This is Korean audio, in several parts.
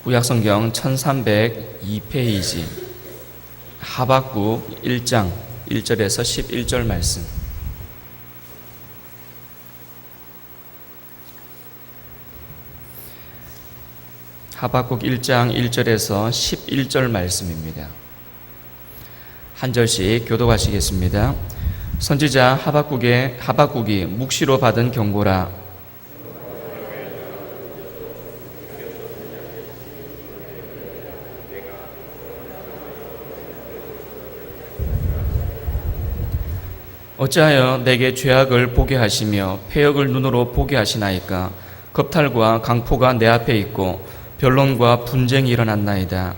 구약성경 1302페이지 하박국 1장 1절에서 11절 말씀. 하박국 1장 1절에서 11절 말씀입니다. 한 절씩 교독하시겠습니다. 선지자 하박국이 묵시로 받은 경고라. 어찌하여 내게 죄악을 보게 하시며 패역을 눈으로 보게 하시나이까. 겁탈과 강포가 내 앞에 있고 변론과 분쟁이 일어났나이다.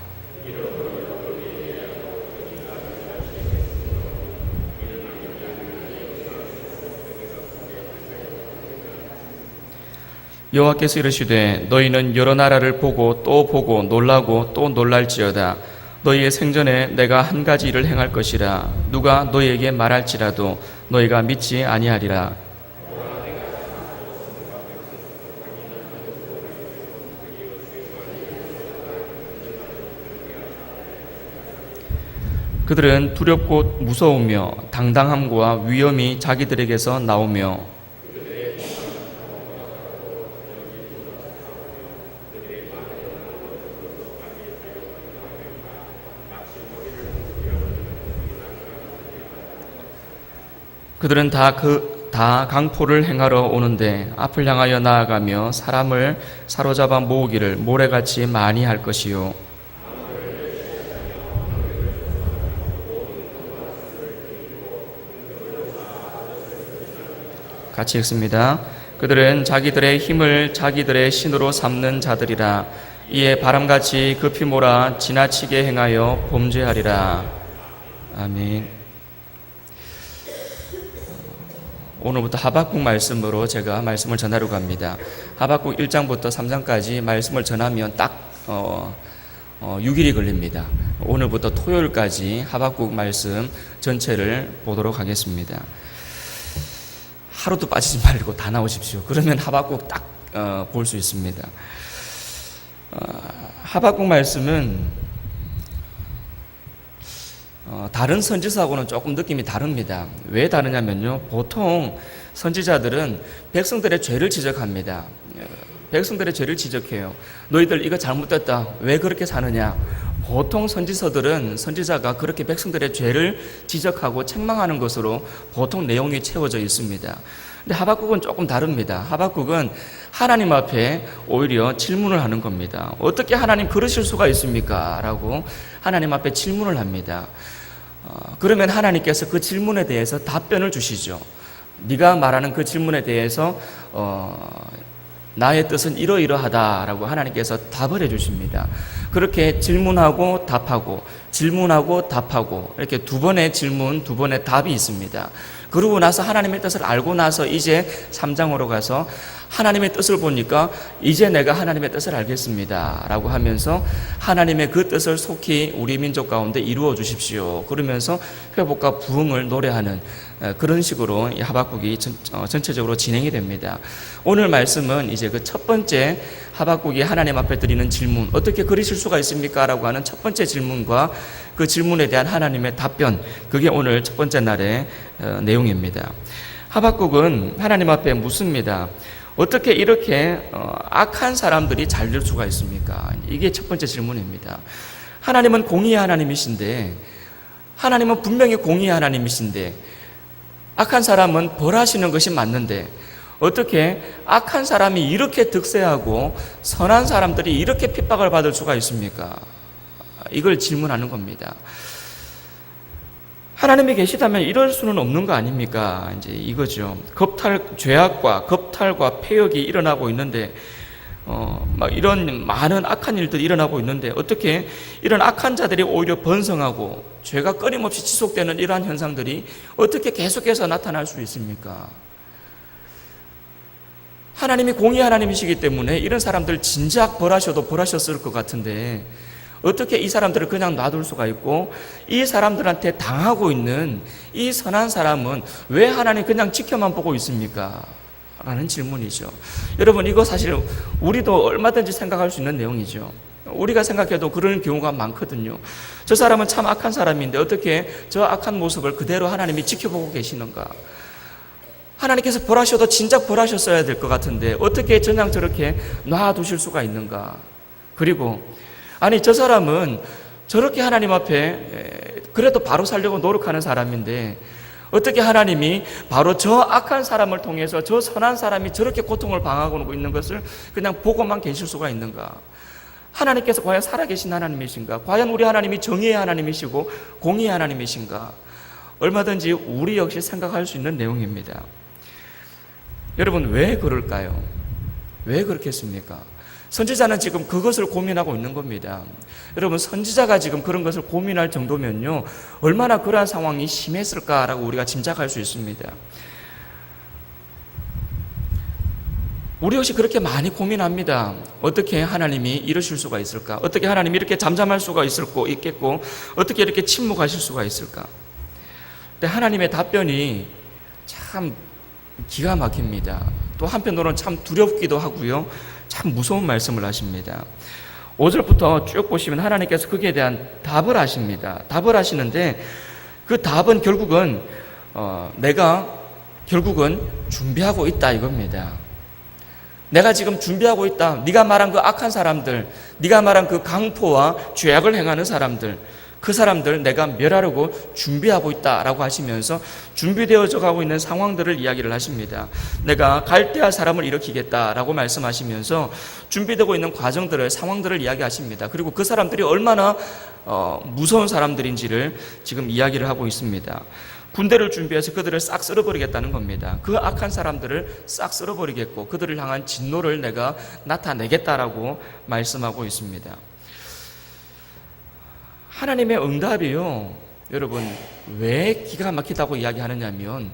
여호와께서 이르시되 너희는 여러 나라를 보고 또 보고 놀라고 또 놀랄지어다. 너희의 생전에 내가 한 가지 일을 행할 것이라. 누가 너희에게 말할지라도 너희가 믿지 아니하리라. 그들은 두렵고 무서우며 당당함과 위엄이 자기들에게서 나오며 그들은 다 강포를 행하러 오는데 앞을 향하여 나아가며 사람을 사로잡아 모으기를 모래같이 많이 할 것이요. 같이 읽습니다. 그들은 자기들의 힘을 자기들의 신으로 삼는 자들이라. 이에 바람같이 급히 몰아 지나치게 행하여 범죄하리라. 아멘. 오늘부터 하박국 말씀으로 제가 말씀을 전하려고 합니다. 하박국 1장부터 3장까지 말씀을 전하면 딱 6일이 걸립니다. 오늘부터 토요일까지 하박국 말씀 전체를 보도록 하겠습니다. 하루도 빠지지 말고 다 나오십시오. 그러면 하박국 딱 볼 수 있습니다. 하박국 말씀은 다른 선지서하고는 조금 느낌이 다릅니다. 왜 다르냐면요, 보통 선지자들은 백성들의 죄를 지적합니다. 백성들의 죄를 지적해요. 너희들 이거 잘못됐다. 왜 그렇게 사느냐. 보통 선지자가 그렇게 백성들의 죄를 지적하고 책망하는 것으로 보통 내용이 채워져 있습니다. 근데 하박국은 조금 다릅니다. 하박국은 하나님 앞에 오히려 질문을 하는 겁니다. 어떻게 하나님 그러실 수가 있습니까? 라고 하나님 앞에 질문을 합니다. 그러면 하나님께서 그 질문에 대해서 답변을 주시죠. 네가 말하는 그 질문에 대해서 나의 뜻은 이러이러하다라고 하나님께서 답을 해주십니다. 그렇게 질문하고 답하고 질문하고 답하고 이렇게 두 번의 질문, 두 번의 답이 있습니다. 그러고 나서 하나님의 뜻을 알고 나서 이제 3장으로 가서 하나님의 뜻을 보니까 이제 내가 하나님의 뜻을 알겠습니다 라고 하면서 하나님의 그 뜻을 속히 우리 민족 가운데 이루어 주십시오 그러면서 회복과 부흥을 노래하는 그런 식으로 하박국이 전체적으로 진행이 됩니다. 오늘 말씀은 이제 그 첫 번째 하박국이 하나님 앞에 드리는 질문, 어떻게 그리실 수가 있습니까? 라고 하는 첫 번째 질문과 그 질문에 대한 하나님의 답변, 그게 오늘 첫 번째 날의 내용입니다. 하박국은 하나님 앞에 묻습니다. 어떻게 이렇게 악한 사람들이 잘 될 수가 있습니까? 이게 첫 번째 질문입니다. 하나님은 공의의 하나님이신데, 하나님은 분명히 공의의 하나님이신데 악한 사람은 벌하시는 것이 맞는데 어떻게 악한 사람이 이렇게 득세하고 선한 사람들이 이렇게 핍박을 받을 수가 있습니까? 이걸 질문하는 겁니다. 하나님이 계시다면 이럴 수는 없는 거 아닙니까? 이제 이거죠. 죄악과 겁탈과 패역이 일어나고 있는데, 막 이런 많은 악한 일들이 일어나고 있는데, 어떻게 이런 악한 자들이 오히려 번성하고, 죄가 끊임없이 지속되는 이러한 현상들이 어떻게 계속해서 나타날 수 있습니까? 하나님이 공의 하나님이시기 때문에 이런 사람들 진작 벌하셔도 벌하셨을 것 같은데, 어떻게 이 사람들을 그냥 놔둘 수가 있고 이 사람들한테 당하고 있는 이 선한 사람은 왜 하나님 그냥 지켜만 보고 있습니까? 라는 질문이죠. 여러분, 이거 사실 우리도 얼마든지 생각할 수 있는 내용이죠. 우리가 생각해도 그런 경우가 많거든요. 저 사람은 참 악한 사람인데 어떻게 저 악한 모습을 그대로 하나님이 지켜보고 계시는가? 하나님께서 벌하셔도 진작 벌하셨어야 될 것 같은데 어떻게 그냥 저렇게 놔두실 수가 있는가? 그리고 아니, 저 사람은 저렇게 하나님 앞에 그래도 바로 살려고 노력하는 사람인데 어떻게 하나님이 바로 저 악한 사람을 통해서 저 선한 사람이 저렇게 고통을 당하고 있는 것을 그냥 보고만 계실 수가 있는가? 하나님께서 과연 살아계신 하나님이신가? 과연 우리 하나님이 정의의 하나님이시고 공의의 하나님이신가? 얼마든지 우리 역시 생각할 수 있는 내용입니다. 여러분, 왜 그럴까요? 왜 그렇겠습니까? 선지자는 지금 그것을 고민하고 있는 겁니다. 여러분, 선지자가 지금 그런 것을 고민할 정도면요, 얼마나 그러한 상황이 심했을까라고 우리가 짐작할 수 있습니다. 우리 역시 그렇게 많이 고민합니다. 어떻게 하나님이 이러실 수가 있을까? 어떻게 하나님이 이렇게 잠잠할 수가 있겠고 어떻게 이렇게 침묵하실 수가 있을까? 근데 하나님의 답변이 참 기가 막힙니다. 또 한편으로는 참 두렵기도 하고요, 참 무서운 말씀을 하십니다. 5절부터 쭉 보시면 하나님께서 거기에 대한 답을 하십니다. 답을 하시는데 그 답은 결국은 내가 결국은 준비하고 있다 이겁니다. 내가 지금 준비하고 있다. 네가 말한 그 악한 사람들, 네가 말한 그 강포와 죄악을 행하는 사람들, 그 사람들 내가 멸하려고 준비하고 있다라고 하시면서 준비되어져 가고 있는 상황들을 이야기를 하십니다. 내가 갈대아 사람을 일으키겠다라고 말씀하시면서 준비되고 있는 과정들을, 상황들을 이야기하십니다. 그리고 그 사람들이 얼마나 무서운 사람들인지를 지금 이야기를 하고 있습니다. 군대를 준비해서 그들을 싹 쓸어버리겠다는 겁니다. 그 악한 사람들을 싹 쓸어버리겠고 그들을 향한 진노를 내가 나타내겠다라고 말씀하고 있습니다. 하나님의 응답이요, 여러분, 왜 기가 막히다고 이야기하느냐면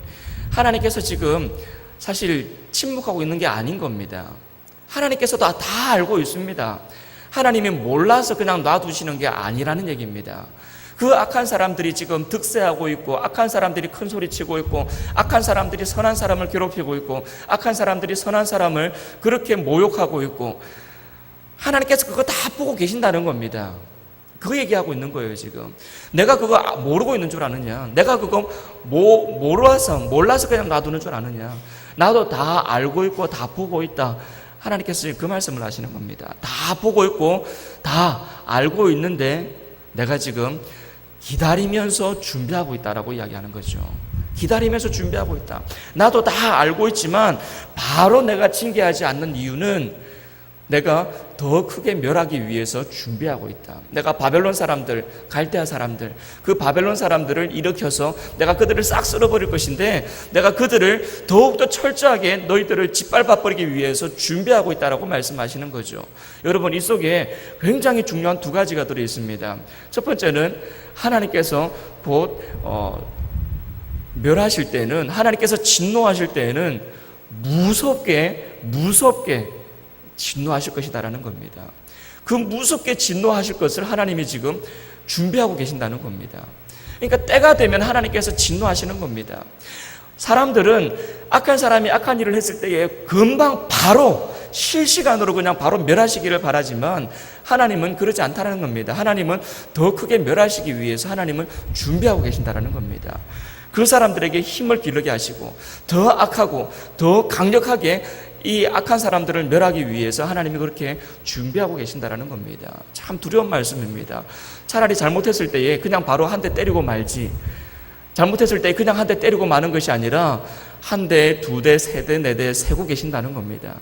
하나님께서 지금 사실 침묵하고 있는 게 아닌 겁니다. 하나님께서도 다 알고 있습니다. 하나님이 몰라서 그냥 놔두시는 게 아니라는 얘기입니다. 그 악한 사람들이 지금 득세하고 있고, 악한 사람들이 큰 소리 치고 있고, 악한 사람들이 선한 사람을 괴롭히고 있고, 악한 사람들이 선한 사람을 그렇게 모욕하고 있고, 하나님께서 그거 다 보고 계신다는 겁니다. 그 얘기하고 있는 거예요, 지금. 내가 그거 모르고 있는 줄 아느냐? 내가 그거 몰라서 그냥 놔두는 줄 아느냐? 나도 다 알고 있고 다 보고 있다. 하나님께서 그 말씀을 하시는 겁니다. 다 보고 있고 다 알고 있는데 내가 지금 기다리면서 준비하고 있다라고 이야기하는 거죠. 기다리면서 준비하고 있다. 나도 다 알고 있지만 바로 내가 징계하지 않는 이유는 내가 더 크게 멸하기 위해서 준비하고 있다. 내가 바벨론 사람들, 갈대아 사람들, 그 바벨론 사람들을 일으켜서 내가 그들을 싹 쓸어버릴 것인데 내가 그들을 더욱더 철저하게 너희들을 짓밟아버리기 위해서 준비하고 있다라고 말씀하시는 거죠. 여러분, 이 속에 굉장히 중요한 두 가지가 들어있습니다. 첫 번째는 하나님께서 곧 멸하실 때는, 하나님께서 진노하실 때는 무섭게 진노하실 것이다라는 겁니다. 그 무섭게 진노하실 것을 하나님이 지금 준비하고 계신다는 겁니다. 그러니까 때가 되면 하나님께서 진노하시는 겁니다. 사람들은 악한 사람이 악한 일을 했을 때에 금방 바로 실시간으로 그냥 바로 멸하시기를 바라지만 하나님은 그러지 않다는 겁니다. 하나님은 더 크게 멸하시기 위해서 하나님은 준비하고 계신다는 겁니다. 그 사람들에게 힘을 기르게 하시고 더 악하고 더 강력하게 이 악한 사람들을 멸하기 위해서 하나님이 그렇게 준비하고 계신다는 겁니다. 참 두려운 말씀입니다. 차라리 잘못했을 때에 그냥 바로 한 대 때리고 말지, 잘못했을 때 그냥 한 대 때리고 마는 것이 아니라 한 대, 두 대, 세 대, 네 대 세고 계신다는 겁니다.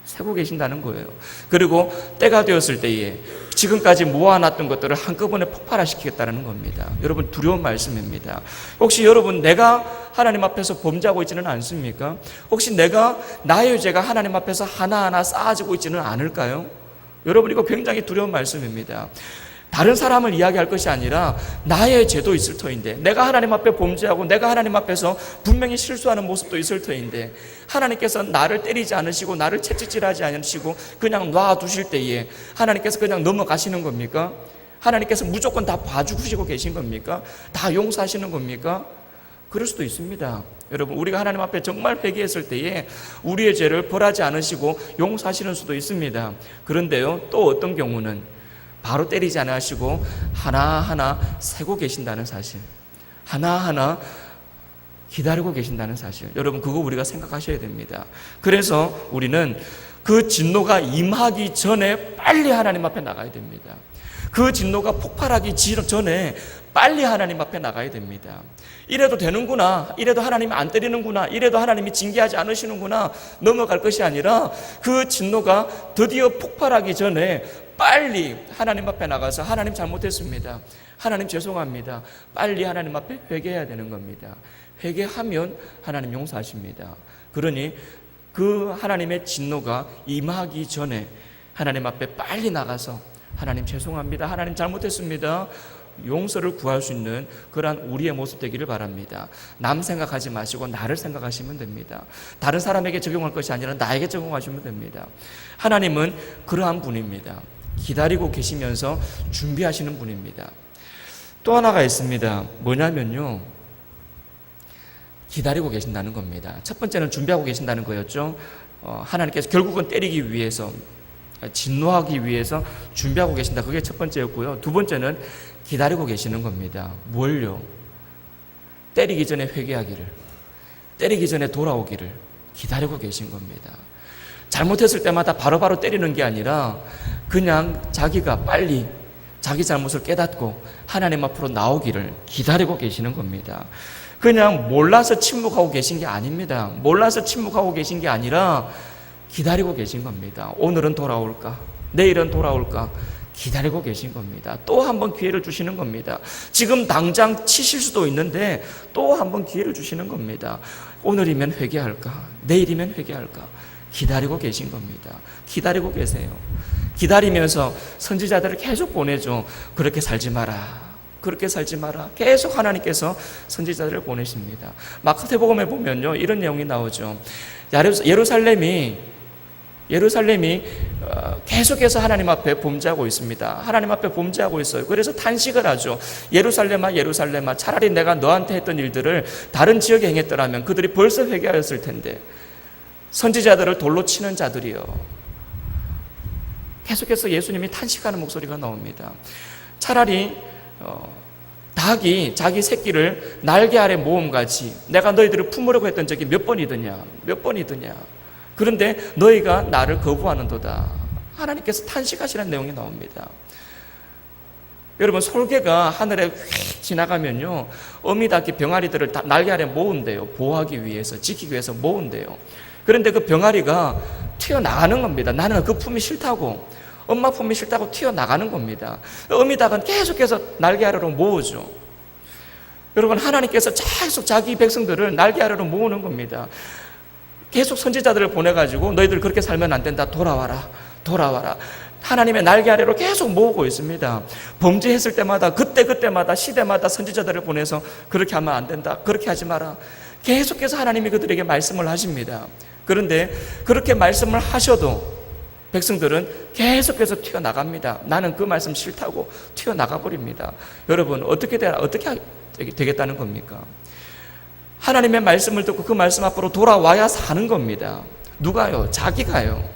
세고 계신다는 거예요. 그리고 때가 되었을 때에 지금까지 모아놨던 것들을 한꺼번에 폭발시키겠다는 겁니다. 여러분, 두려운 말씀입니다. 혹시 여러분, 내가 하나님 앞에서 범죄하고 있지는 않습니까? 혹시 내가 나의 죄가 하나님 앞에서 하나하나 쌓아지고 있지는 않을까요? 여러분, 이거 굉장히 두려운 말씀입니다. 다른 사람을 이야기할 것이 아니라 나의 죄도 있을 터인데, 내가 하나님 앞에 범죄하고 내가 하나님 앞에서 분명히 실수하는 모습도 있을 터인데 하나님께서 나를 때리지 않으시고 나를 채찍질하지 않으시고 그냥 놔두실 때에 하나님께서 그냥 넘어가시는 겁니까? 하나님께서 무조건 다 봐주시고 계신 겁니까? 다 용서하시는 겁니까? 그럴 수도 있습니다. 여러분, 우리가 하나님 앞에 정말 회개했을 때에 우리의 죄를 벌하지 않으시고 용서하시는 수도 있습니다. 그런데요, 또 어떤 경우는 바로 때리지 않으시고 하나하나 세고 계신다는 사실, 하나하나 기다리고 계신다는 사실, 여러분, 그거 우리가 생각하셔야 됩니다. 그래서 우리는 그 진노가 임하기 전에 빨리 하나님 앞에 나가야 됩니다. 그 진노가 폭발하기 전에 빨리 하나님 앞에 나가야 됩니다. 이래도 되는구나, 이래도 하나님이 안 때리는구나, 이래도 하나님이 징계하지 않으시는구나 넘어갈 것이 아니라 그 진노가 드디어 폭발하기 전에 빨리 하나님 앞에 나가서 하나님 잘못했습니다, 하나님 죄송합니다, 빨리 하나님 앞에 회개해야 되는 겁니다. 회개하면 하나님 용서하십니다. 그러니 그 하나님의 진노가 임하기 전에 하나님 앞에 빨리 나가서 하나님 죄송합니다, 하나님 잘못했습니다, 용서를 구할 수 있는 그러한 우리의 모습 되기를 바랍니다. 남 생각하지 마시고 나를 생각하시면 됩니다. 다른 사람에게 적용할 것이 아니라 나에게 적용하시면 됩니다. 하나님은 그러한 분입니다. 기다리고 계시면서 준비하시는 분입니다. 또 하나가 있습니다. 뭐냐면요, 기다리고 계신다는 겁니다. 첫 번째는 준비하고 계신다는 거였죠. 하나님께서 결국은 때리기 위해서, 진노하기 위해서 준비하고 계신다. 그게 첫 번째였고요. 두 번째는 기다리고 계시는 겁니다. 뭘요? 때리기 전에 회개하기를, 때리기 전에 돌아오기를 기다리고 계신 겁니다. 잘못했을 때마다 바로바로 때리는 게 아니라 그냥 자기가 빨리 자기 잘못을 깨닫고 하나님 앞으로 나오기를 기다리고 계시는 겁니다. 그냥 몰라서 침묵하고 계신 게 아닙니다. 몰라서 침묵하고 계신 게 아니라 기다리고 계신 겁니다. 오늘은 돌아올까? 내일은 돌아올까? 기다리고 계신 겁니다. 또 한 번 기회를 주시는 겁니다. 지금 당장 치실 수도 있는데 또 한 번 기회를 주시는 겁니다. 오늘이면 회개할까? 내일이면 회개할까? 기다리고 계신 겁니다. 기다리고 계세요. 기다리면서 선지자들을 계속 보내죠. 그렇게 살지 마라, 그렇게 살지 마라. 계속 하나님께서 선지자들을 보내십니다. 마가복음에 보면요, 이런 내용이 나오죠. 예루살렘이 계속해서 하나님 앞에 범죄하고 있습니다. 하나님 앞에 범죄하고 있어요. 그래서 탄식을 하죠. 예루살렘아, 예루살렘아, 차라리 내가 너한테 했던 일들을 다른 지역에 행했더라면 그들이 벌써 회개하였을 텐데. 선지자들을 돌로 치는 자들이요. 계속해서 예수님이 탄식하는 목소리가 나옵니다. 차라리 닭이 자기 새끼를 날개 아래 모음같이 내가 너희들을 품으려고 했던 적이 몇 번이더냐, 몇 번이더냐. 그런데 너희가 나를 거부하는도다. 하나님께서 탄식하시는 내용이 나옵니다. 여러분, 솔개가 하늘에 휙 지나가면요, 어미닭이 병아리들을 다 날개 아래 모은대요. 보호하기 위해서, 지키기 위해서 모은대요. 그런데 그 병아리가 튀어나가는 겁니다. 나는 그 품이 싫다고, 엄마 품이 싫다고 튀어나가는 겁니다. 어미닭은 계속해서 날개 아래로 모으죠. 여러분, 하나님께서 계속 자기 백성들을 날개 아래로 모으는 겁니다. 계속 선지자들을 보내가지고 너희들 그렇게 살면 안 된다, 돌아와라, 돌아와라. 하나님의 날개 아래로 계속 모으고 있습니다. 범죄했을 때마다 그때마다 시대마다 선지자들을 보내서 그렇게 하면 안 된다, 그렇게 하지 마라. 계속해서 하나님이 그들에게 말씀을 하십니다. 그런데 그렇게 말씀을 하셔도 백성들은 계속해서 튀어나갑니다. 나는 그 말씀 싫다고 튀어나가버립니다. 여러분, 어떻게 되겠다는 겁니까? 하나님의 말씀을 듣고 그 말씀 앞으로 돌아와야 사는 겁니다. 누가요? 자기가요.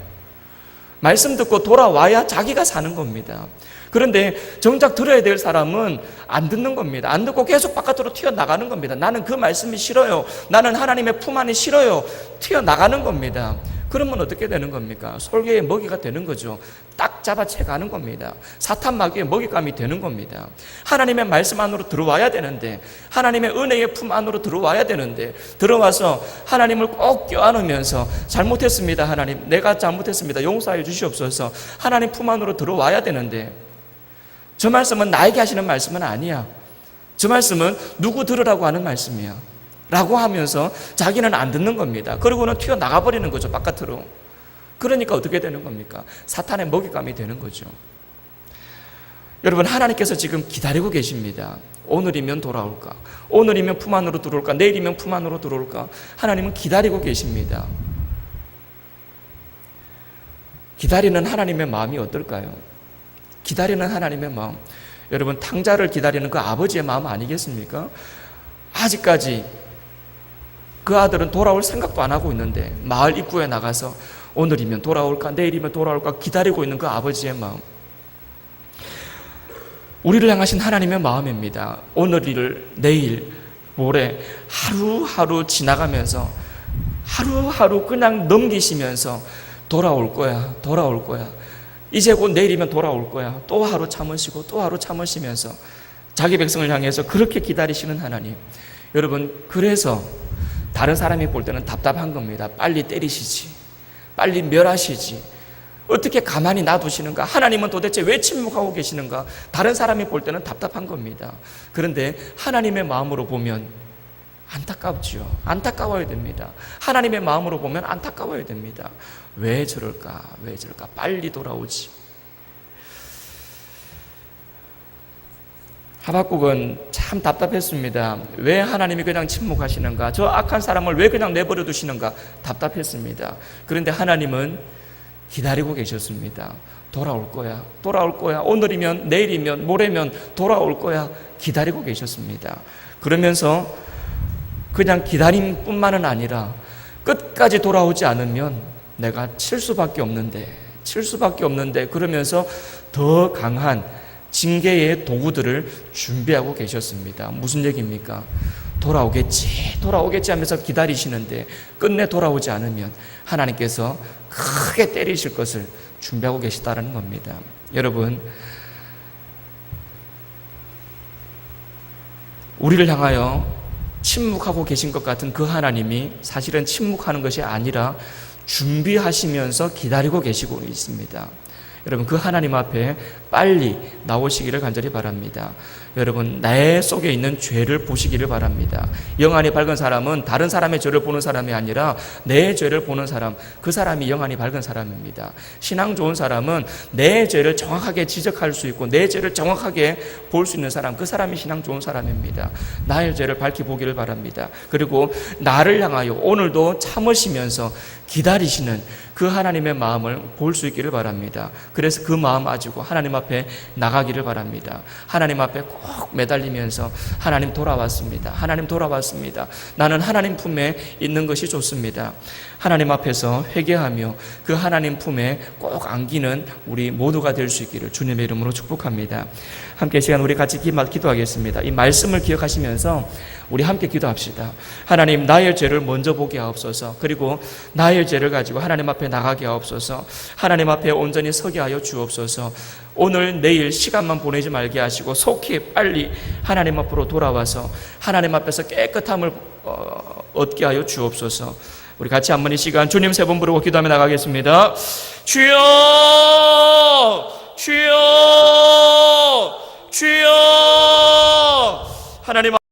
말씀 듣고 돌아와야 자기가 사는 겁니다. 그런데 정작 들어야 될 사람은 안 듣는 겁니다. 안 듣고 계속 바깥으로 튀어나가는 겁니다. 나는 그 말씀이 싫어요, 나는 하나님의 품 안이 싫어요, 튀어나가는 겁니다. 그러면 어떻게 되는 겁니까? 솔개의 먹이가 되는 거죠. 딱 잡아채 가는 겁니다. 사탄 마귀의 먹잇감이 되는 겁니다. 하나님의 말씀 안으로 들어와야 되는데, 하나님의 은혜의 품 안으로 들어와야 되는데, 들어와서 하나님을 꼭 껴안으면서 잘못했습니다, 하나님, 내가 잘못했습니다, 용서해 주시옵소서, 하나님 품 안으로 들어와야 되는데, 저 말씀은 나에게 하시는 말씀은 아니야, 저 말씀은 누구 들으라고 하는 말씀이야 라고 하면서 자기는 안 듣는 겁니다. 그러고는 튀어나가버리는 거죠, 바깥으로. 그러니까 어떻게 되는 겁니까? 사탄의 먹잇감이 되는 거죠. 여러분, 하나님께서 지금 기다리고 계십니다. 오늘이면 돌아올까? 오늘이면 품 안으로 들어올까? 내일이면 품 안으로 들어올까? 하나님은 기다리고 계십니다. 기다리는 하나님의 마음이 어떨까요? 기다리는 하나님의 마음, 여러분, 탕자를 기다리는 그 아버지의 마음 아니겠습니까? 아직까지 그 아들은 돌아올 생각도 안 하고 있는데 마을 입구에 나가서 오늘이면 돌아올까 내일이면 돌아올까 기다리고 있는 그 아버지의 마음, 우리를 향하신 하나님의 마음입니다. 오늘을 내일 모레 하루하루 지나가면서 하루하루 그냥 넘기시면서 돌아올 거야, 돌아올 거야, 이제 곧 내일이면 돌아올 거야, 또 하루 참으시고 또 하루 참으시면서 자기 백성을 향해서 그렇게 기다리시는 하나님. 여러분, 그래서 다른 사람이 볼 때는 답답한 겁니다. 빨리 때리시지, 빨리 멸하시지, 어떻게 가만히 놔두시는가, 하나님은 도대체 왜 침묵하고 계시는가, 다른 사람이 볼 때는 답답한 겁니다. 그런데 하나님의 마음으로 보면 안타깝지요. 안타까워야 됩니다. 하나님의 마음으로 보면 안타까워야 됩니다. 왜 저럴까, 왜 저럴까, 빨리 돌아오지. 하박국은 참 답답했습니다. 왜 하나님이 그냥 침묵하시는가, 저 악한 사람을 왜 그냥 내버려 두시는가 답답했습니다. 그런데 하나님은 기다리고 계셨습니다. 돌아올 거야, 돌아올 거야, 오늘이면 내일이면 모레면 돌아올 거야, 기다리고 계셨습니다. 그러면서 그냥 기다림뿐만은 아니라 끝까지 돌아오지 않으면 내가 칠 수밖에 없는데 그러면서 더 강한 징계의 도구들을 준비하고 계셨습니다. 무슨 얘기입니까? 돌아오겠지 하면서 기다리시는데 끝내 돌아오지 않으면 하나님께서 크게 때리실 것을 준비하고 계시다는 겁니다. 여러분, 우리를 향하여 침묵하고 계신 것 같은 그 하나님이 사실은 침묵하는 것이 아니라 준비하시면서 기다리고 계시고 있습니다. 여러분, 그 하나님 앞에 빨리 나오시기를 간절히 바랍니다. 여러분, 내 속에 있는 죄를 보시기를 바랍니다. 영안이 밝은 사람은 다른 사람의 죄를 보는 사람이 아니라 내 죄를 보는 사람, 그 사람이 영안이 밝은 사람입니다. 신앙 좋은 사람은 내 죄를 정확하게 지적할 수 있고 내 죄를 정확하게 볼 수 있는 사람, 그 사람이 신앙 좋은 사람입니다. 나의 죄를 밝히 보기를 바랍니다. 그리고 나를 향하여 오늘도 참으시면서 기다리시는 그 하나님의 마음을 볼 수 있기를 바랍니다. 그래서 그 마음 가지고 하나님 앞에 나가기를 바랍니다. 하나님 앞에 꼭 매달리면서 하나님 돌아왔습니다. 하나님 돌아왔습니다. 나는 하나님 품에 있는 것이 좋습니다. 하나님 앞에서 회개하며 그 하나님 품에 꼭 안기는 우리 모두가 될 수 있기를 주님의 이름으로 축복합니다. 함께 시간 우리 같이 기도하겠습니다. 이 말씀을 기억하시면서 우리 함께 기도합시다. 하나님, 나의 죄를 먼저 보게 하옵소서. 그리고 나의 죄를 가지고 하나님 앞에 나가게 하옵소서. 하나님 앞에 온전히 서게 하여 주옵소서. 오늘 내일 시간만 보내지 말게 하시고 속히 빨리 하나님 앞으로 돌아와서 하나님 앞에서 깨끗함을 얻게 하여 주옵소서. 우리 같이 한번 이 시간 주님 세 번 부르고 기도하며 나가겠습니다. 주여, 주여, 주여. 하나님